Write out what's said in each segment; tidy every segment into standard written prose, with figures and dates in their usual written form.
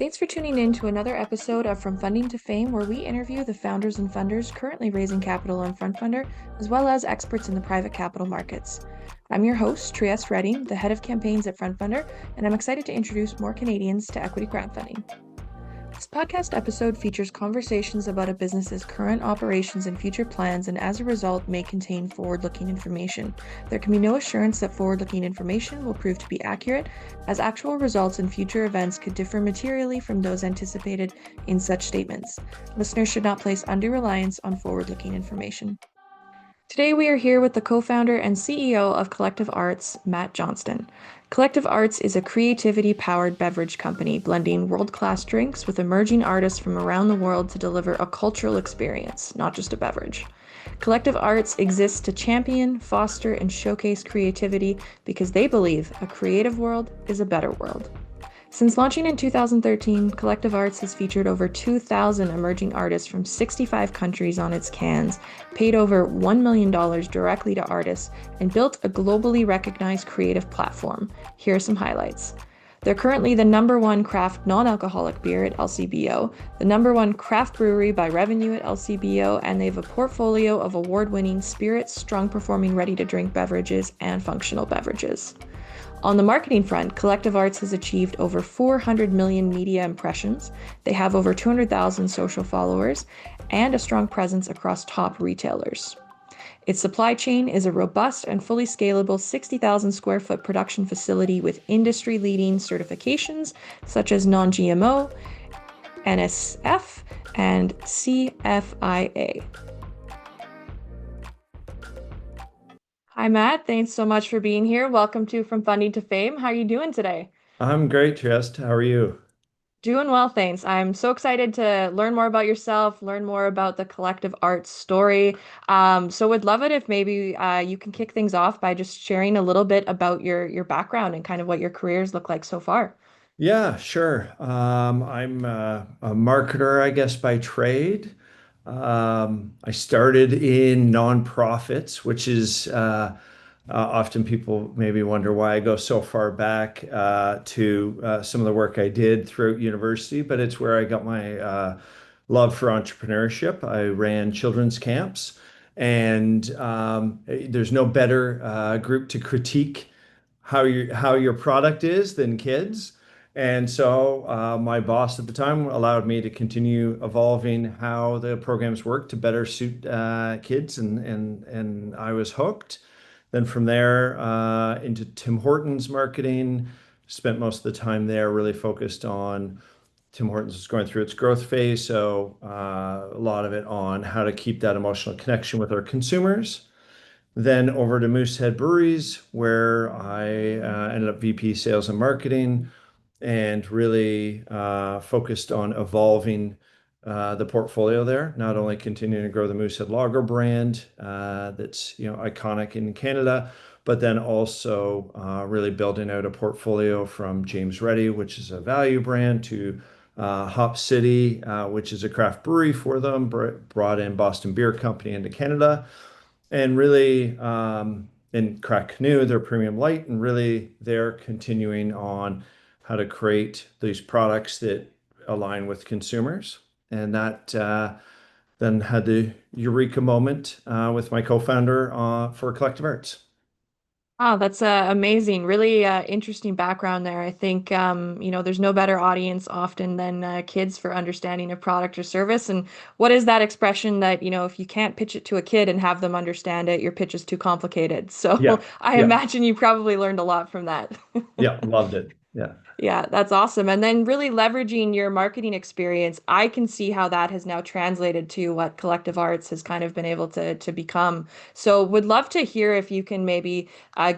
Thanks for tuning in to another episode of From Funding to Fame, where we interview the founders and funders currently raising capital on FrontFundr, as well as experts in the private capital markets. I'm your host, Trieste Redding, the head of campaigns at FrontFundr, and I'm excited to introduce more Canadians to equity crowdfunding. This podcast episode features conversations about a business's current operations and future plans, and as a result, may contain forward-looking information. There can be no assurance that forward-looking information will prove to be accurate, as actual results and future events could differ materially from those anticipated in such statements. Listeners should not place undue reliance on forward-looking information. Today, we are here with the co-founder and CEO of Collective Arts, Matt Johnston. Collective Arts is a creativity-powered beverage company blending world-class drinks with emerging artists from around the world to deliver a cultural experience, not just a beverage. Collective Arts exists to champion, foster, and showcase creativity because they believe a creative world is a better world. Since launching in 2013, Collective Arts has featured over 2,000 emerging artists from 65 countries on its cans, paid over $1 million directly to artists, and built a globally recognized creative platform. Here are some highlights. They're currently the #1 craft non-alcoholic beer at LCBO, the #1 craft brewery by revenue at LCBO, and they have a portfolio of award-winning spirits, strong-performing ready-to-drink beverages, and functional beverages. On the marketing front, Collective Arts has achieved over 400 million media impressions. They have over 200,000 social followers and a strong presence across top retailers. Its supply chain is a robust and fully scalable 60,000 square foot production facility with industry-leading certifications such as non-GMO, NSF, and CFIA. Hi, Matt. Thanks so much for being here. Welcome to From Funding to Fame. How are you doing today? I'm great, Trieste. How are you? Doing well, thanks. I'm so excited to learn more about yourself, learn more about the Collective Arts story. So would love it if maybe you can kick things off by just sharing a little bit about your background and kind of what your careers look like so far. Yeah, sure. I'm a marketer, I guess, by trade. I started in nonprofits, which is often people maybe wonder why I go so far back to some of the work I did throughout university, but it's where I got my love for entrepreneurship. I ran children's camps, and there's no better group to critique how your product is than kids. And so my boss at the time allowed me to continue evolving how the programs work to better suit kids, and I was hooked. Then from there into Tim Hortons marketing, spent most of the time there really focused on Tim Hortons was going through its growth phase, so a lot of it on how to keep that emotional connection with our consumers. Then over to Moosehead Breweries, where I ended up VP Sales and Marketing, and really focused on evolving the portfolio there. Not only continuing to grow the Moosehead Lager brand, that's iconic in Canada, but then also really building out a portfolio from James Ready, which is a value brand, to Hop City, which is a craft brewery for them, brought in Boston Beer Company into Canada, and really in Crack Canoe, their premium light, and really they're continuing on how to create these products that align with consumers. And that then had the eureka moment with my co-founder for Collective Arts. Wow, that's amazing. Really interesting background there. I think there's no better audience often than kids for understanding a product or service. And what is that expression that, if you can't pitch it to a kid and have them understand it, your pitch is too complicated. So Yeah, I yeah, imagine you probably learned a lot from that. yeah, loved it. Yeah. Yeah, that's awesome. And then really leveraging your marketing experience, I can see how that has now translated to what Collective Arts has kind of been able to become. So would love to hear if you can maybe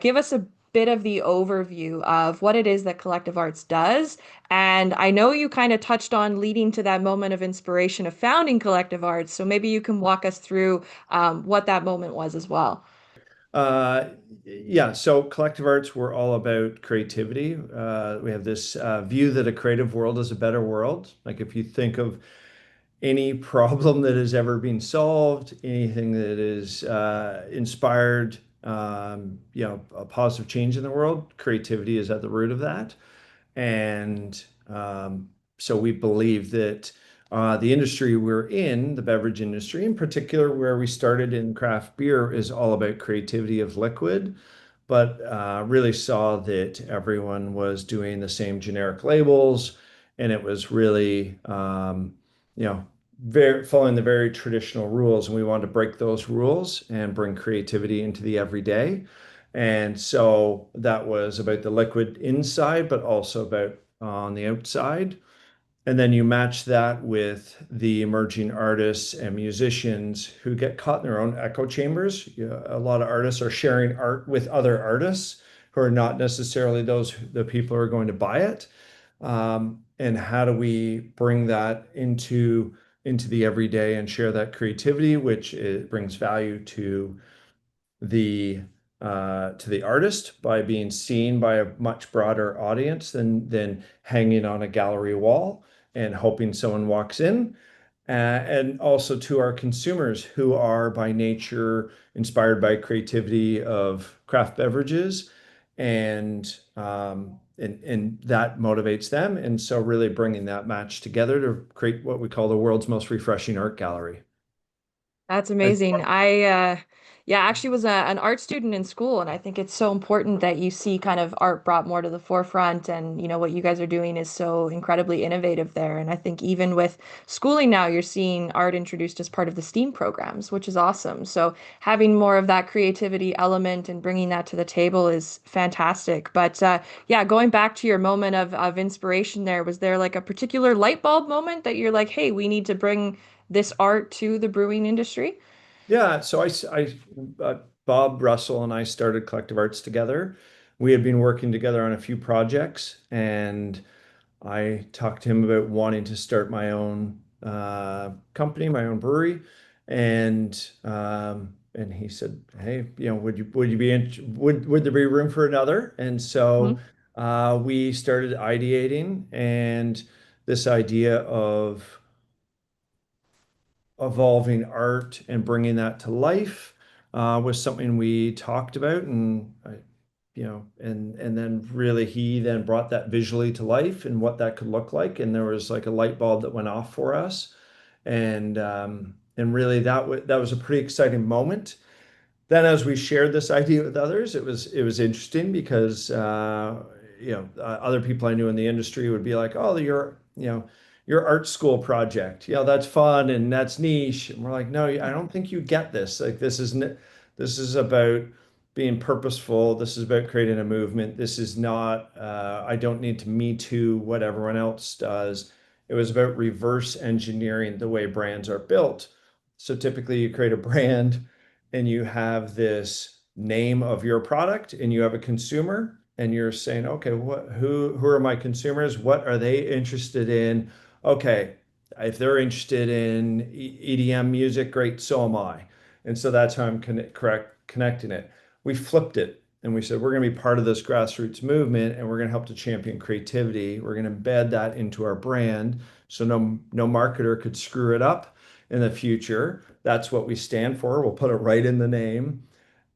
give us a bit of the overview of what it is that Collective Arts does. And I know you kind of touched on leading to that moment of inspiration of founding Collective Arts. So maybe you can walk us through what that moment was as well. Uh, yeah, so Collective Arts, we're all about creativity. We have this view that a creative world is a better world. Like if you think of any problem that has ever been solved, anything that is inspired, a positive change in the world, creativity is at the root of that. And So we believe that the industry we're in, the beverage industry in particular, where we started in craft beer, is all about creativity of liquid, but really saw that everyone was doing the same generic labels, and it was really, you know, very following the very traditional rules. And we wanted to break those rules and bring creativity into the everyday. And so that was about the liquid inside, but also about on the outside. And then you match that with the emerging artists and musicians who get caught in their own echo chambers. A lot of artists are sharing art with other artists who are not necessarily the people who are going to buy it. And how do we bring that into the everyday and share that creativity, which it brings value the to the artist by being seen by a much broader audience than hanging on a gallery wall and hoping someone walks in. And also to our consumers who are by nature inspired by creativity of craft beverages and that motivates them. And so really bringing that match together to create what we call the world's most refreshing art gallery. That's As amazing. Yeah, actually was an art student in school, and I think it's so important that you see kind of art brought more to the forefront. And what you guys are doing is so incredibly innovative there. And I think even with schooling now, you're seeing art introduced as part of the STEAM programs, which is awesome. So having more of that creativity element and bringing that to the table is fantastic. But yeah, going back to your moment of inspiration there, was there like a particular light bulb moment that you're like, hey, we need to bring this art to the brewing industry? Yeah, so Bob Russell and I started Collective Arts together. We had been working together on a few projects, and I talked to him about wanting to start my own company, my own brewery, and he said, "Hey, would you be would there be room for another?" And so Mhm. we started ideating, and this idea of evolving art and bringing that to life was something we talked about, and and then really he then brought that visually to life and what that could look like, and there was like a light bulb that went off for us, and really that was a pretty exciting moment. Then as we shared this idea with others, it was interesting because other people I knew in the industry would be like, "Oh, your art school project, that's fun and that's niche." And we're like, "No, I don't think you get this. Like this is about being purposeful. This is about creating a movement. This is not. I don't need to me too what everyone else does." It was about reverse engineering the way brands are built. So typically, you create a brand and you have this name of your product and you have a consumer and you're saying, okay, who are my consumers? What are they interested in? Okay, if they're interested in EDM music, great, so am I. And so that's how I'm connecting it. We flipped it and we said, we're going to be part of this grassroots movement and we're going to help to champion creativity. We're going to embed that into our brand so no marketer could screw it up in the future. That's what we stand for. We'll put it right in the name.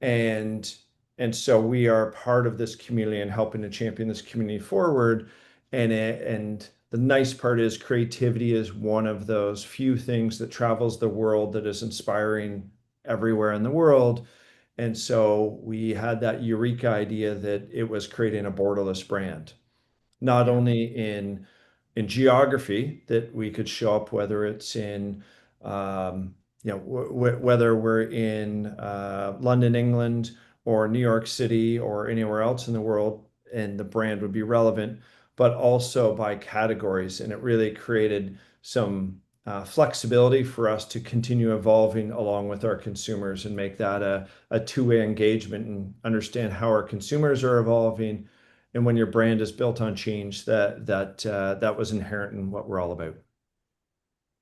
And and so we are part of this community and helping to champion this community forward. And the nice part is creativity is one of those few things that travels the world that is inspiring everywhere in the world. And so we had that eureka idea that it was creating a borderless brand, not Yeah. only in geography that we could show up, whether it's in whether we're in London, England, or New York City, or anywhere else in the world, and the brand would be relevant, but also by categories. And it really created some flexibility for us to continue evolving along with our consumers and make that a two-way engagement and understand how our consumers are evolving. And when your brand is built on change, that was inherent in what we're all about.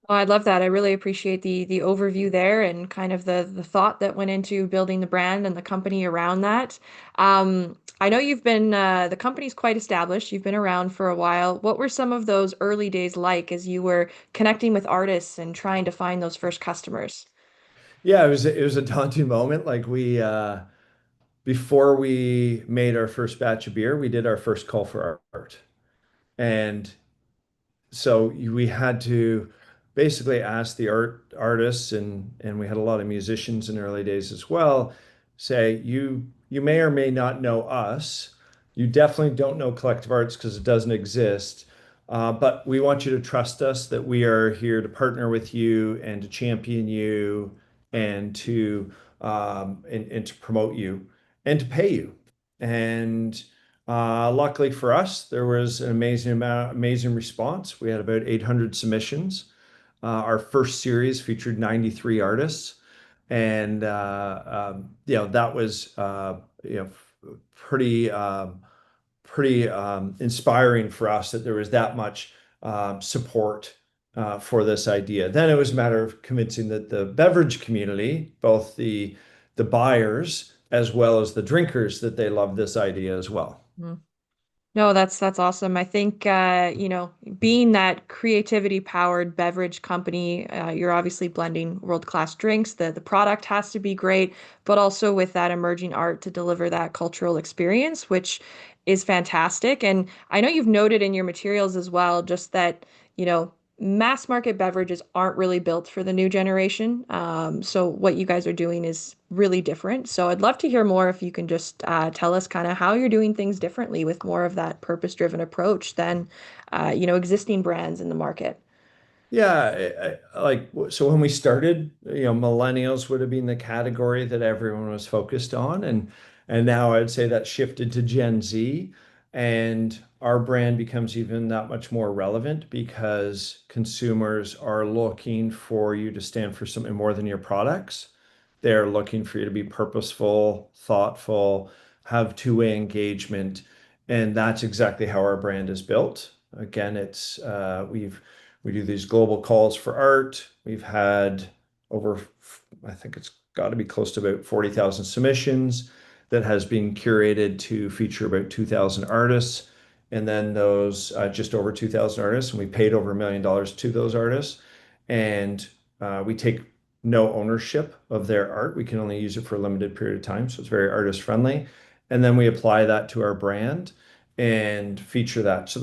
Oh, I love that. I really appreciate the overview there and kind of the thought that went into building the brand and the company around that. I know you've been the company's quite established. You've been around for a while. What were some of those early days like as you were connecting with artists and trying to find those first customers? Yeah, it was a daunting moment. Like we before we made our first batch of beer, we did our first call for art. And we had to basically ask the artists, and we had a lot of musicians in the early days as well, say you may or may not know us. You definitely don't know collective arts because it doesn't exist. But we want you to trust us that we are here to partner with you and to champion you and to promote you and to pay you. And luckily for us, there was an amazing response. We had about 800 submissions. Our first series featured 93 artists, and that was pretty inspiring for us that there was that much support for this idea. Then it was a matter of convincing that the beverage community, both the buyers as well as the drinkers, that they love this idea as well. No, that's awesome. I think being that creativity powered beverage company, you're obviously blending world-class drinks. The product has to be great, but also with that emerging art to deliver that cultural experience, which is fantastic. And I know you've noted in your materials as well, just that, you know, mass market beverages aren't really built for the new generation. So what you guys are doing is really different. So I'd love to hear more if you can just tell us kind of how you're doing things differently with more of that purpose-driven approach than, existing brands in the market. Yeah, so when we started, millennials would have been the category that everyone was focused on, and now I'd say that shifted to Gen Z, and our brand becomes even that much more relevant because consumers are looking for you to stand for something more than your products. They're looking for you to be purposeful, thoughtful, have two-way engagement, and that's exactly how our brand is built. Again, we do these global calls for art. We've had over, I think it's got to be close to about 40,000 submissions that has been curated to feature about 2,000 artists. And then those just over 2,000 artists, and we paid over $1 million to those artists. And we take no ownership of their art. We can only use it for a limited period of time. So it's very artist friendly. And then we apply that to our brand and feature that. So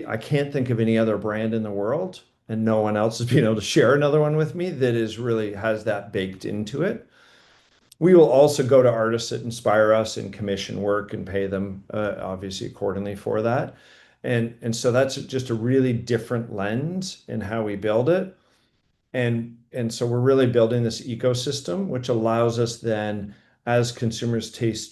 I can't think of any other brand in the world, and no one else has been able to share another one with me that is really has that baked into it. We will also go to artists that inspire us and commission work and pay them obviously accordingly for that. And so that's just a really different lens in how we build it. And so we're really building this ecosystem, which allows us then, as consumers' tastes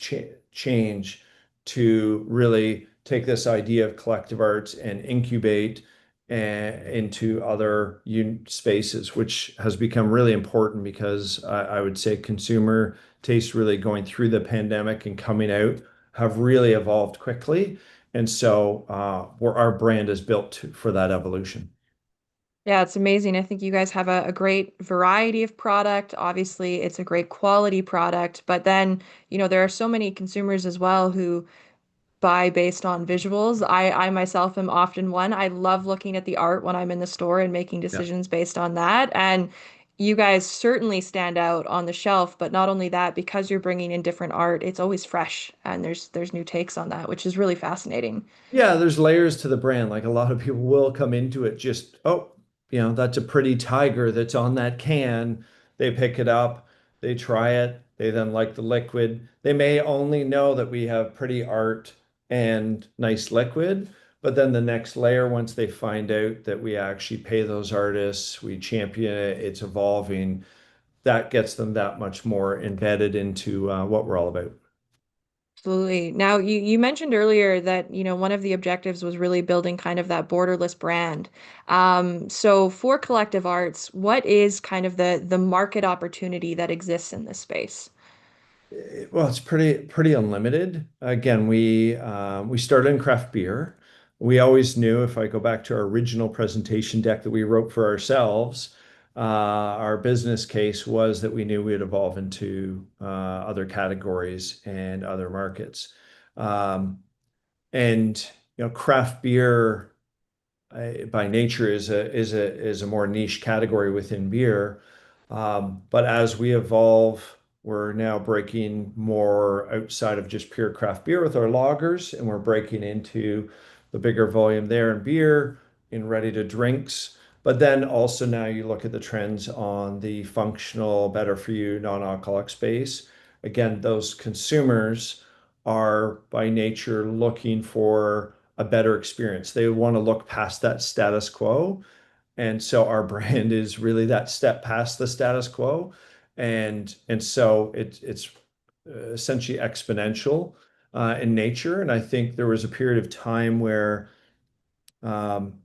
change, to really take this idea of collective arts and incubate into other spaces, which has become really important because I would say consumer tastes really going through the pandemic and coming out have really evolved quickly. And so our brand is built for that evolution. Yeah, it's amazing. I think you guys have a great variety of product. Obviously, it's a great quality product, but then, there are so many consumers as well who buy based on visuals. I myself am often one. I love looking at the art when I'm in the store and making Yeah. decisions based on that. And you guys certainly stand out on the shelf, but not only that, because you're bringing in different art, it's always fresh and there's new takes on that, which is really fascinating. Yeah, there's layers to the brand. Like a lot of people will come into it just, oh, that's a pretty tiger that's on that can. They pick it up, they try it, they then like the liquid. They may only know that we have pretty art and nice liquid, but then the next layer, once they find out that we actually pay those artists, we champion it, it's evolving, that gets them that much more embedded into what we're all about. Absolutely. Now, you mentioned earlier that, one of the objectives was really building kind of that borderless brand. So for collective arts, what is kind of the market opportunity that exists in this space? Well, it's pretty unlimited. Again, we started in craft beer. We always knew, if I go back to our original presentation deck that we wrote for ourselves, our business case was that we knew we'd evolve into other categories and other markets. Um, and craft beer by nature is a more niche category within beer. But as we evolve, we're now breaking more outside of just pure craft beer with our lagers, and we're breaking into the bigger volume there in beer. in ready to drinks. But then also now you look at the trends on the functional, better for you, non-alcoholic space. Again, those consumers are by nature looking for a better experience. They want to look past that status quo. And so our brand is really that step past the status quo. And so it's essentially exponential in nature. And I think there was a period of time where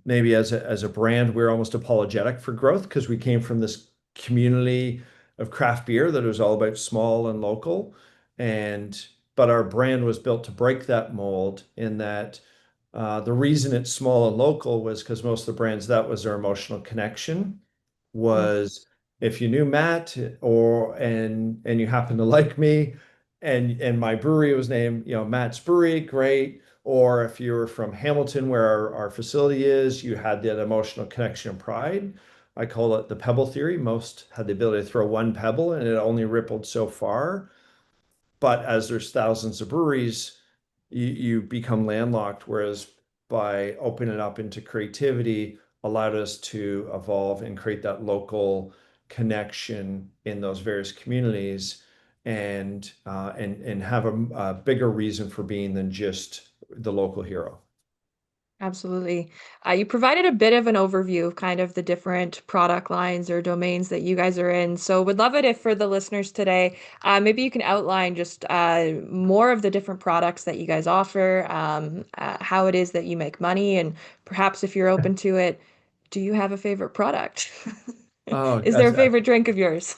maybe as a brand, we're almost apologetic for growth because we came from this community of craft beer that was all about small and local. And but our brand was built to break that mold in that the reason it's small and local was because most of the brands, that was their emotional connection, Mm, was if you knew Matt and you happen to like me and my brewery was named, Matt's Brewery, great. Or if you were from Hamilton, where our facility is, you had that emotional connection and pride. I call it the pebble theory. Most had the ability to throw one pebble and it only rippled so far. But as there's thousands of breweries, you become landlocked. Whereas by opening it up into creativity, allowed us to evolve and create that local connection in those various communities and have a bigger reason for being than just the local hero. absolutely. You provided a bit of an overview of kind of the different product lines or domains that you guys are in. So would love it if for the listeners today, maybe you can outline just more of the different products that you guys offer, how it is that you make money, and perhaps if you're open to it, do you have a favorite product? Oh, Is there a favorite drink of yours?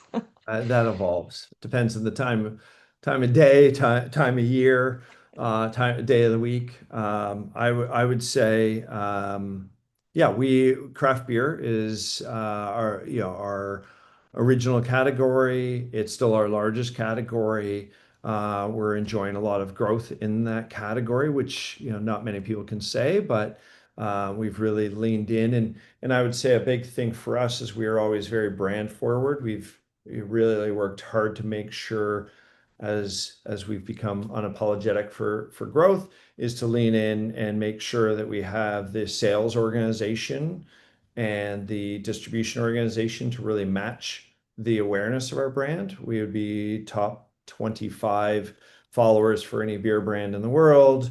that evolves. Depends on the time of day, time of year, day of the week. I would say, yeah, we craft beer is our original category. It's still our largest category. We're enjoying a lot of growth in that category, which not many people can say, but we've really leaned in. And I would say a big thing for us is we are always very brand forward. We really worked hard to make sure as we've become unapologetic for growth is to lean in and make sure that we have the sales organization and the distribution organization to really match the awareness of our brand. We would be top 25 followers for any beer brand in the world.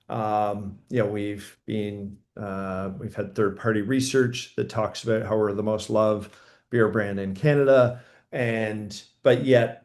We've had third-party research that talks about how we're the most loved beer brand in Canada. But yet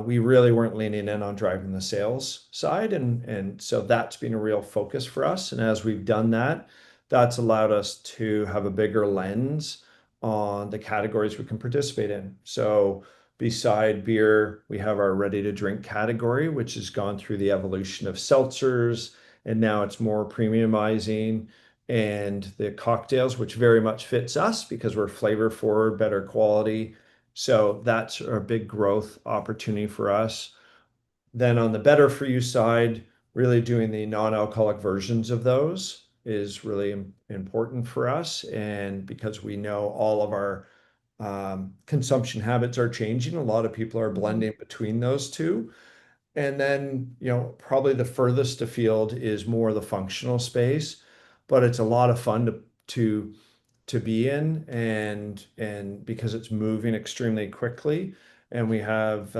we really weren't leaning in on driving the sales side. And so that's been a real focus for us. And as we've done that, that's allowed us to have a bigger lens on the categories we can participate in. So beside beer, we have our ready to drink category, which has gone through the evolution of seltzers, and now it's more premiumizing, and the cocktails, which very much fits us because we're flavor forward, better quality. So that's a big growth opportunity for us. Then on the better for you side, really doing the non-alcoholic versions of those is really important for us. And because we know all of our consumption habits are changing, a lot of people are Mhm. blending between those two. And then, probably the furthest afield is more the functional space, but it's a lot of fun to be in and because it's moving extremely quickly and we have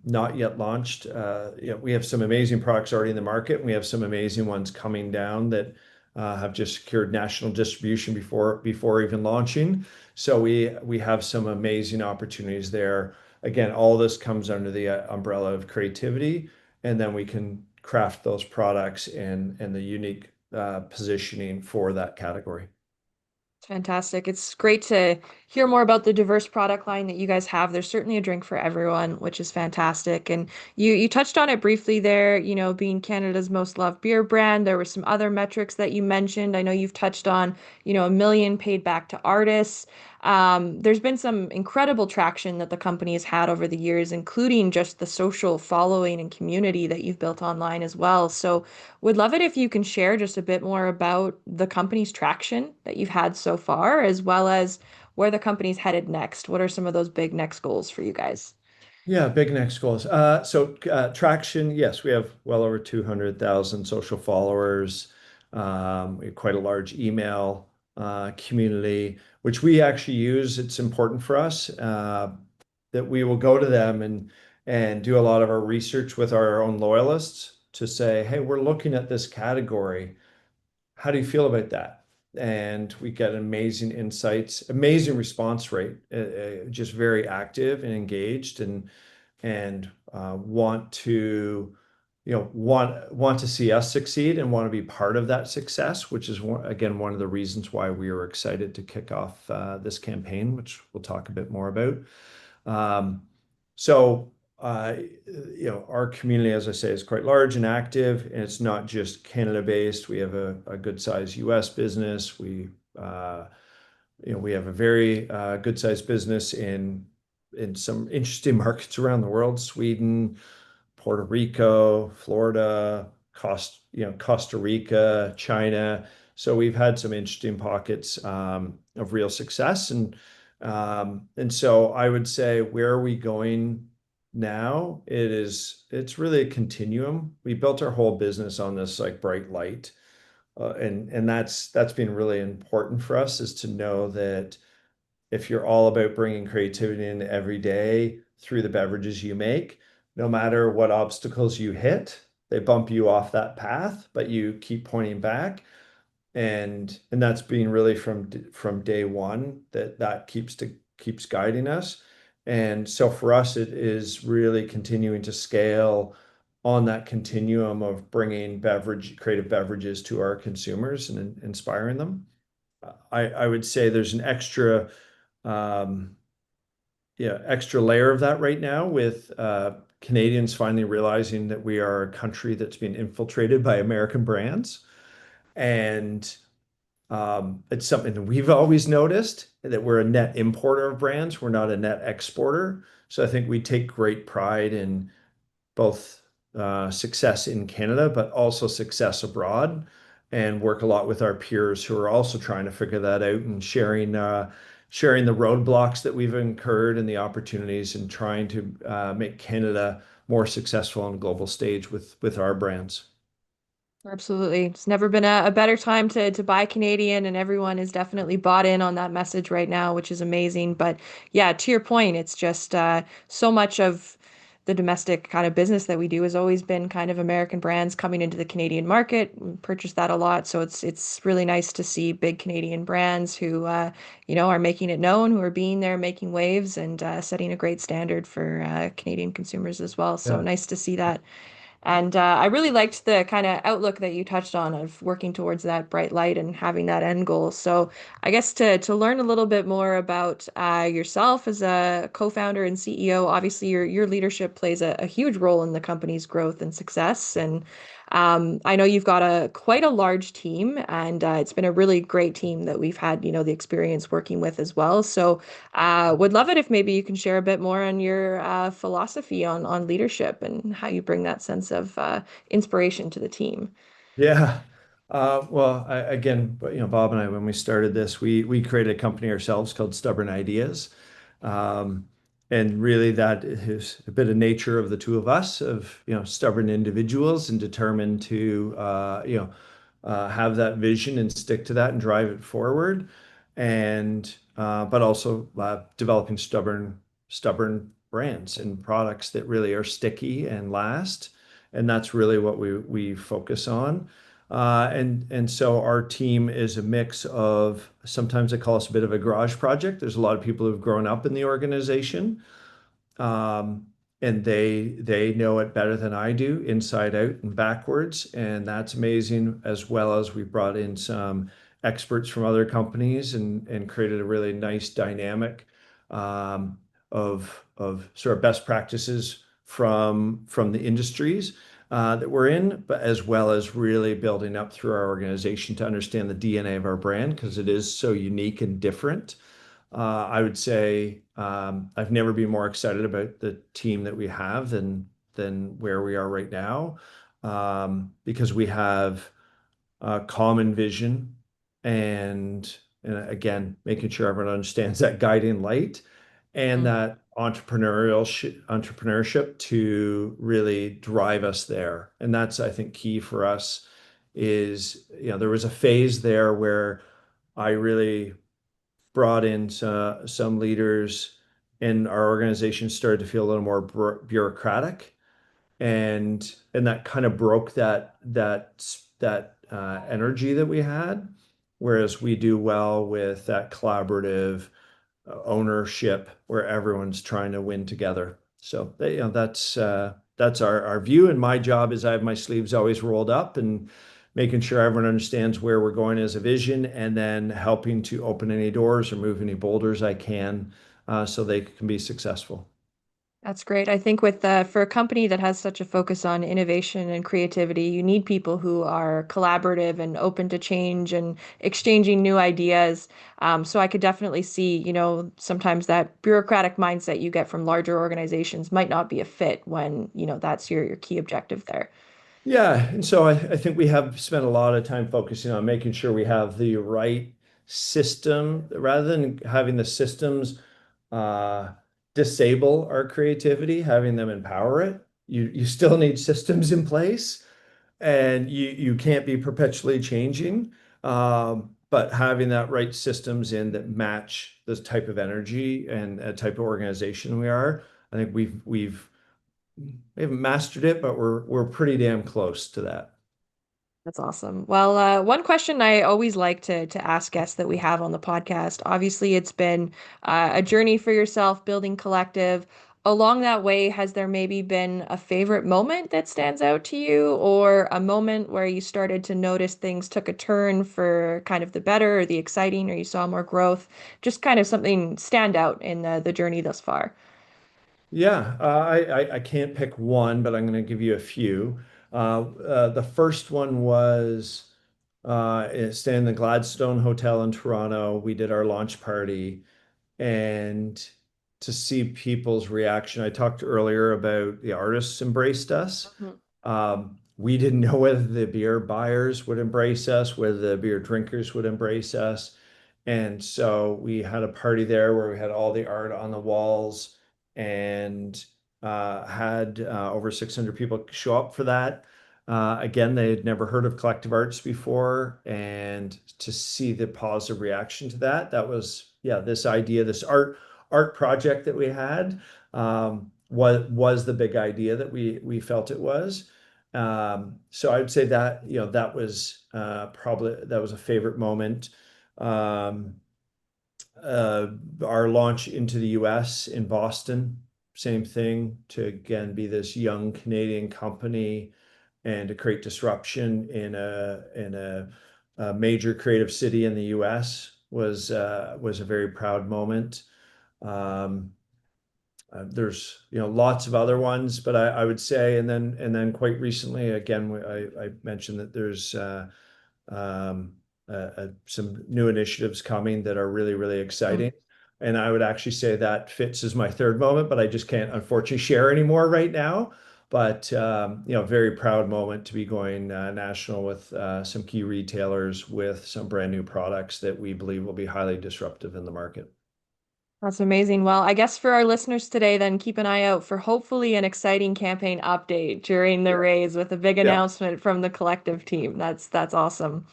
not yet launched. We have some amazing products already in the market, and we have some amazing ones coming down that have just secured national distribution before even launching. So we have some amazing opportunities there. Again, all this comes under the umbrella of creativity, and then we can craft those products and the unique positioning for that category. Fantastic. It's great to hear more about the diverse product line that you guys have. There's certainly a drink for everyone, which is fantastic. And you touched on it briefly there, being Canada's most loved beer brand. There were some other metrics that you mentioned. I know you've touched on, 1 million paid back to artists. There's been some incredible traction that the company has had over the years, including just the social following and community that you've built online as well. So would love it if you can share just a bit more about the company's traction that you've had so far, as well as where the company's headed next. What are some of those big next goals for you guys? Yeah, big next goals. Traction, yes, we have well over 200,000 social followers. We have quite a large email community, which we actually use. It's important for us that we will go to them and do a lot of our research with our own loyalists to say, hey, we're looking at this category. How do you feel about that? And we get amazing insights, amazing response rate, just very active and engaged, and want to want to see us succeed and want to be part of that success, which is again one of the reasons why we were excited to kick off this campaign, which we'll talk a bit more about. Um, so our community, as I say, is quite large and active, and it's not just Canada-based. We have a good-sized U.S. business. We have a very good-sized business in some interesting markets around the world: Sweden, Puerto Rico, Florida, Costa Rica, China. So we've had some interesting pockets of real success, and so I would say, where are we going now? It's really a continuum. We built our whole business on this like bright light, and that's been really important for us, is to know that if you're all about bringing creativity in every day through the beverages you make, no matter what obstacles you hit, they bump you off that path, but you keep pointing back. And that's been really from day one, that keeps guiding us. And so for us, it is really continuing to scale on that continuum of bringing creative beverages to our consumers and inspiring them. I would say there's an um, extra layer of that right now, with Canadians finally realizing that we are a country that's being infiltrated by American brands. And it's something that we've always noticed, that we're a net importer of brands. We're not a net exporter. So I think we take great pride in both success in Canada, but also success abroad, and work a lot with our peers who are also trying to figure that out, and sharing the roadblocks that we've incurred and the opportunities, and trying to make Canada more successful on the global stage with our brands. Absolutely. It's never been a better time to buy Canadian, and everyone is definitely bought in on that message right now, which is amazing. But yeah, to your point, it's just so much of the domestic kind of business that we do has always been kind of American brands coming into the Canadian market. We purchase that a lot, so it's really nice to see big Canadian brands who are making it known, who are being there, making waves, and setting a great standard for Canadian consumers as well. So Yeah. nice to see that. And I really liked the kind of outlook that you touched on of working towards that bright light and having that end goal. So I guess to learn a little bit more about yourself as a co-founder and CEO, obviously your leadership plays a huge role in the company's growth and success. And I know you've got quite a large team, and it's been a really great team that we've had, the experience working with as well. So would love it if maybe you can share a bit more on your philosophy on leadership and how you bring that sense of inspiration to the team. Yeah. Well, again, Bob and I, when we started this, we created a company ourselves called Stubborn Ideas. Um, and really that is a bit of nature of the two of us, of, stubborn individuals and determined to, have that vision and stick to that and drive it forward. And, but also developing stubborn brands and products that really are sticky and last. And that's really what we focus on. And so our team is a mix of, sometimes I call us a bit of a garage project. There's a lot of people who've grown up in the organization, um, and they know it better than I do, inside out and backwards, and that's amazing. As well as we brought in some experts from other companies, and created a really nice dynamic um, of sort of best practices from the industries that we're in, but as well as really building up through our organization to understand the DNA of our brand, because it is so unique and different. I would say I've never been more excited about the team that we have than where we are right now, because we have a common vision, and again, making sure everyone understands that guiding light, and Mm. that entrepreneurship to really drive us there. And that's, I think, key for us. Is, there was a phase there where I really brought in some leaders, and our organization started to feel a little more bureaucratic, and that kind of broke that energy that we had. Whereas we do well with that collaborative ownership where everyone's trying to win together. So that's our view. And my job is I have my sleeves always rolled up and making sure everyone understands where we're going as a vision, and then helping to open any doors or move any boulders I can, so they can be successful. That's great. I think with for a company that has such a focus on innovation and creativity, you need people who are collaborative and open to change and exchanging new ideas. So I could definitely see, sometimes that bureaucratic mindset you get from larger organizations might not be a fit when, that's your key objective there. Yeah, and so I think we have spent a lot of time focusing on making sure we have the right system rather than having the systems uh, disable our creativity, having them empower it. You still need systems in place, and you can't be perpetually changing. But having that right systems in that match this type of energy and a type of organization we are, I think we haven't mastered it, but we're pretty damn close to that. That's awesome. Well, one question I always like to ask guests that we have on the podcast. Obviously, it's been a journey for yourself building collective. Along that way, has there maybe been a favorite moment that stands out to you, or a moment where you started to notice things took a turn for kind of the better or the exciting, or you saw more growth? Just kind of something stand out in the journey thus far. Yeah, I can't pick one, but I'm going to give you a few. The first one was staying in the Gladstone Hotel in Toronto. We did our launch party, and to see people's reaction. I talked earlier about the artists embraced us. Mhm. We didn't know whether the beer buyers would embrace us, whether the beer drinkers would embrace us. And so we had a party there where we had all the art on the walls, and had over 600 people show up for that. Again, they had never heard of collective arts before, and to see the positive reaction to that, that was, yeah, this idea, this art project that we had, was the big idea that we felt it was. So I would say that, that was probably that was a favorite moment. Um, uh, our launch into the US in Boston, same thing, to again be this young Canadian company and to create disruption in a major creative city in the US was a very proud moment. Um, there's lots of other ones, but I would say, and then quite recently, again, I mentioned that there's some new initiatives coming that are really, really exciting. And I would actually say that fits as my third moment, but I just can't unfortunately share anymore right now. But very proud moment to be going national with some key retailers with some brand new products that we believe will be highly disruptive in the market. That's amazing. Well, I guess for our listeners today, then keep an eye out for hopefully an exciting campaign update during the Yeah. raise with a big Yeah. announcement from the collective team. That's awesome.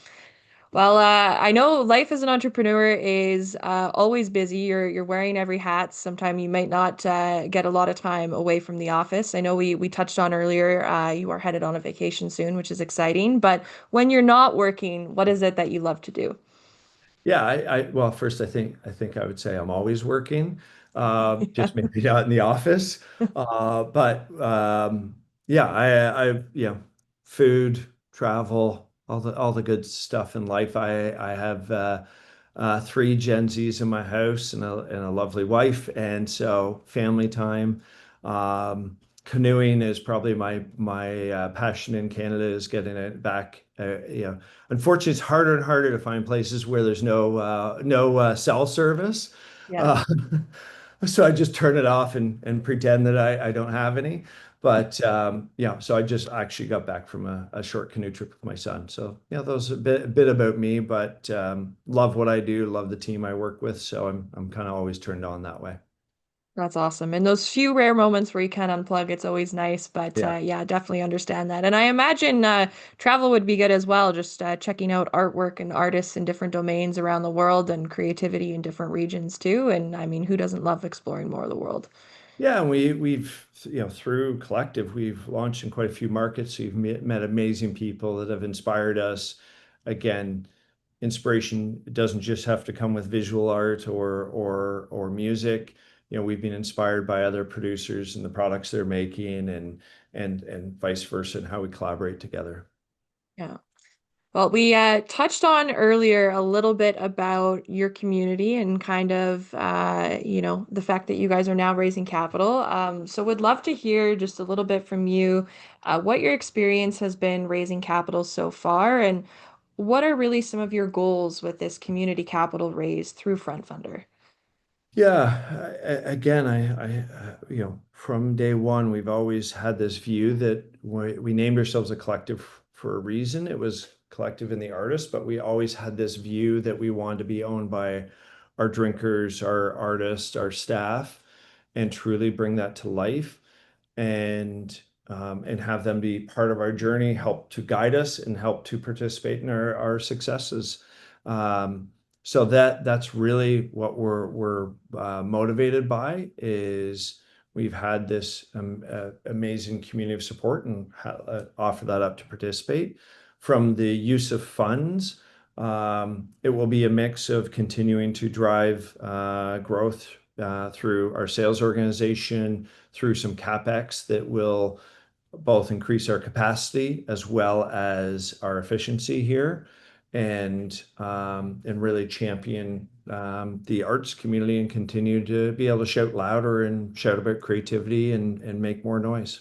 Well, I know life as an entrepreneur is always busy. You're wearing every hat. Sometimes you might not get a lot of time away from the office. I know we touched on earlier, you are headed on a vacation soon, which is exciting. But when you're not working, what is it that you love to do? Yeah, well, first I think I would say I'm always working, Yeah. just maybe not in the office. But yeah, food, travel, all the good stuff in life. I have three Gen Zs in my house and a lovely wife, and so family time. Canoeing is probably my passion in Canada, is getting it back. Unfortunately, it's harder and harder to find places where there's no cell service. Yeah. Uh, so I just turn it off and pretend that I don't have any. But yeah, so I just actually got back from a short canoe trip with my son. So yeah, those a bit about me, but love what I do, love the team I work with. So I'm kind of always turned on that way. That's awesome. And those few rare moments where you can unplug, it's always nice. But Yeah. yeah, definitely understand that. And I imagine travel would be good as well, just checking out artwork and artists in different domains around the world and creativity in different regions too. And I mean, who doesn't love exploring more of the world? Yeah, and we've through Collective we've launched in quite a few markets. So we've met amazing people that have inspired us. Again, inspiration doesn't just have to come with visual art or music. We've been inspired by other producers and the products they're making and vice versa and how we collaborate together. Yeah. Well, we touched on earlier a little bit about your community and kind of, the fact that you guys are now raising capital. So would love to hear just a little bit from you, what your experience has been raising capital so far, and what are really some of your goals with this community capital raise through FrontFundr? Yeah, again, from day one, we've always had this view that we named ourselves a collective for a reason. It was collective in the artist, but we always had this view that we wanted to be owned by our drinkers, our artists, our staff, and truly bring that to life and have them be part of our journey, help to guide us and help to participate in our successes. Um, so that's really what we're motivated by is we've had this amazing community of support and offer that up to participate. From the use of funds, it will be a mix of continuing to drive growth through our sales organization, through some CapEx that will both increase our capacity as well as our efficiency here and really champion the arts community and continue to be able to shout louder and shout about creativity and make more noise.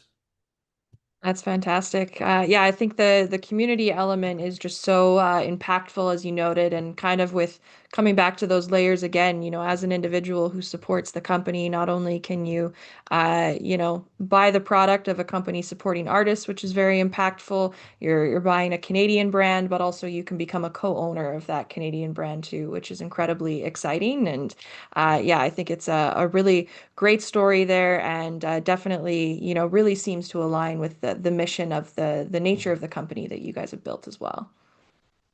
That's fantastic. Yeah, I think the community element is just so impactful, as you noted, and kind of with coming back to those layers again, as an individual who supports the company, not only can you, buy the product of a company supporting artists, which is very impactful. You're buying a Canadian brand, but also you can become a co-owner of that Canadian brand too, which is incredibly exciting. And yeah, I think it's a really great story there, and definitely, really seems to align with the mission of the nature of the company that you guys have built as well.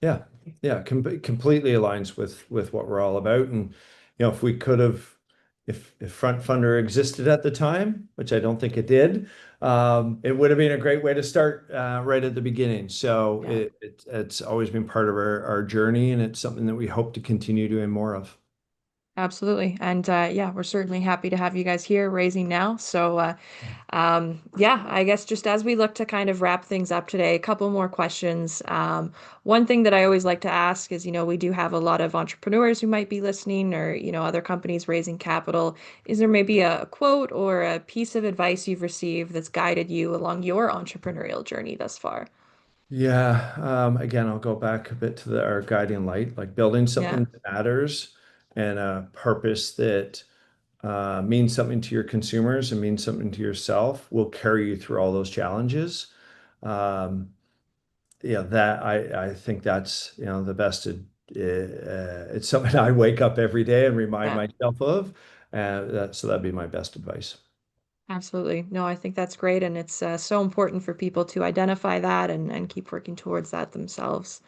Yeah, yeah, completely aligns with what we're all about. And if we could have, if FrontFundr existed at the time, which I don't think it did, it would have been a great way to start right at the beginning. So Yeah, it's always been part of our journey, and it's something that we hope to continue doing more of. absolutely. And yeah, we're certainly happy to have you guys here raising now. So yeah, I guess just as we look to kind of wrap things up today, a couple more questions. One thing that I always like to ask is, we do have a lot of entrepreneurs who might be listening or, other companies raising capital. Is there maybe a quote or a piece of advice you've received that's guided you along your entrepreneurial journey thus far? Yeah, again, I'll go back a bit to our guiding light, like building Yeah. something that matters and a purpose that means something to your consumers and means something to yourself will carry you through all those challenges. Um, yeah, that I think that's the best. It's something I wake up every day and remind Yeah. myself of. So that'd be my best advice. Absolutely. No, I think that's great. And it's so important for people to identify that and keep working towards that themselves.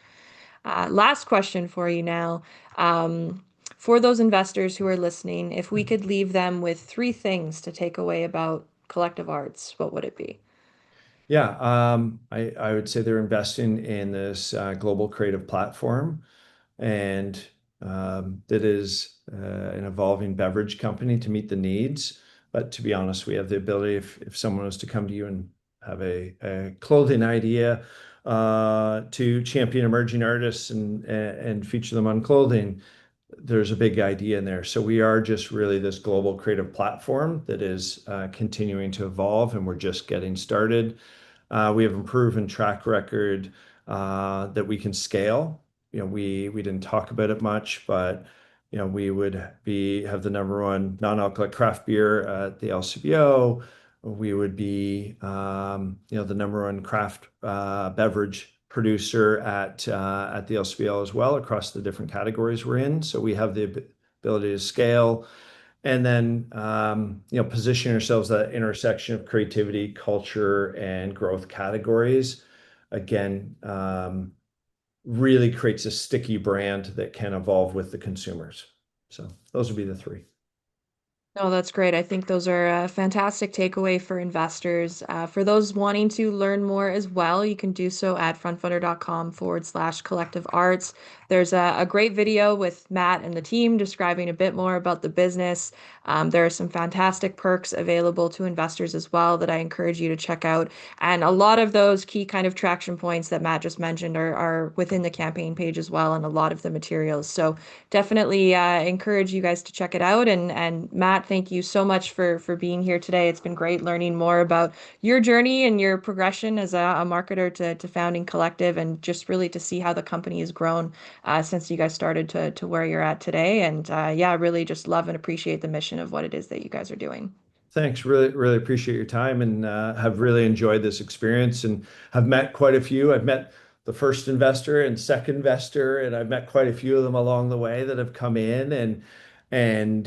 Last question for you now. Um, for those investors who are listening, if we could leave them with three things to take away about collective arts, what would it be? Yeah, I would say they're investing in this global creative platform and that is an evolving beverage company to meet the needs. But to be honest, we have the ability, if someone was to come to you and have a clothing idea, to champion emerging artists and feature them on clothing, there's a big idea in there. So we are just really this global creative platform that is continuing to evolve, and we're just getting started. We have a proven track record that we can scale. We didn't talk about it much, but we would have the number one non-alcoholic craft beer at the LCBO. We would be the number one craft beverage producer at the LCBO as well across the different categories we're in. So we have the ability to scale and then position ourselves at the intersection of creativity, culture, and growth categories. Again, really creates a sticky brand that can evolve with the consumers. So those would be the three. No, that's great. I think those are a fantastic takeaway for investors. For those wanting to learn more as well, you can do so at frontfundr.com/collective arts. There's a great video with Matt and the team describing a bit more about the business. There are some fantastic perks available to investors as well that I encourage you to check out. And a lot of those key kind of traction points that Matt just mentioned are within the campaign page as well, and a lot of the materials. So definitely encourage you guys to check it out. And Matt, thank you so much for being here today. It's been great learning more about your journey and your progression as a marketer to founding Collective, and just really to see how the company has grown since you guys started to where you're at today. And yeah, really just love and appreciate the mission of what it is that you guys are doing. Thanks. Really, really appreciate your time and have really enjoyed this experience and have met quite a few. I've met the first investor and second investor, and I've met quite a few of them along the way that have come in and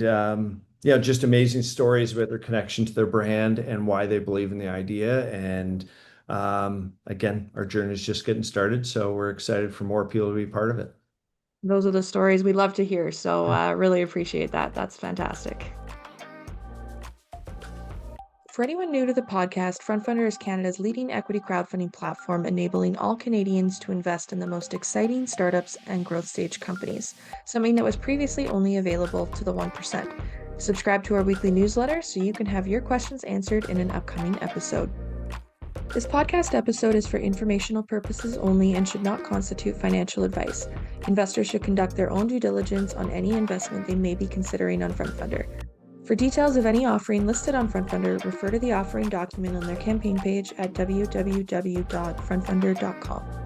just amazing stories about their connection to their brand and why they believe in the idea. And again, our journey is just getting started, so we're excited for more people to be part of it. Those are the stories we love to hear. So really appreciate that. That's fantastic. For anyone new to the podcast, FrontFundr is Canada's leading equity crowdfunding platform, enabling all Canadians to invest in the most exciting startups and growth stage companies, something that was previously only available to the 1%. Subscribe to our weekly newsletter so you can have your questions answered in an upcoming episode. This podcast episode is for informational purposes only and should not constitute financial advice. Investors should conduct their own due diligence on any investment they may be considering on FrontFundr. For details of any offering listed on FrontFundr, refer to the offering document on their campaign page at www.frontfundr.com.